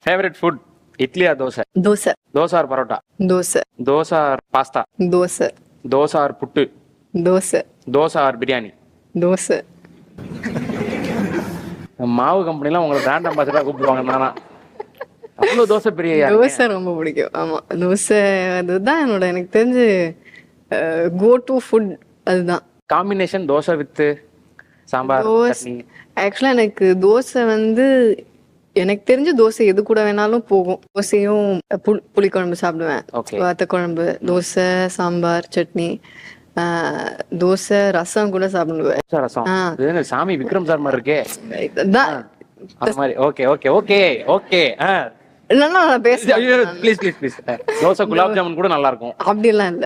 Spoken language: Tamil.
Favourite food idli or dosa? Dosa. Dosa or parotta? Dosa. Dosa or pasta? Dosa. Dosa or puttu? Dosa. Dosa or biryani? Dosa. மாவு கம்பெனிலாம் உங்களை பிராண்ட் அம்பாசிடரா கூப்பிடுவாங்க. நானா அவ்வளோ தோசை பிரியா? தோசை ரொம்ப பிடிக்கும். ஆமா, தோசை அதுதான் என்னோட எனக்கு தெரிஞ்சு கோ டு ஃபுட். அதுதான் காம்பினேஷன் தோசை வித் சாம்பார் சட்னி. ஆக்சுவலா எனக்கு தோசை வந்து எனக்கு தெரிஞ்ச தோசை எது கூட வேணாலும் போகும். தோசையும் புளிக்குழம்பு சாப்பிடுவேன், வத்த குழம்பு, தோசை, சாம்பார், சட்னி, தோசை, ரசம் கூட சாப்பிடுவேன். ரசம் சாமி விக்ரம் சார் மாதிரி இருக்கே. அந்த மாதிரி. Okay okay okay okay. நான் பேசுறேன். Please please please. Dosa gulab jamun கூட நல்லா இருக்கும். அப்படிலாம் இல்ல.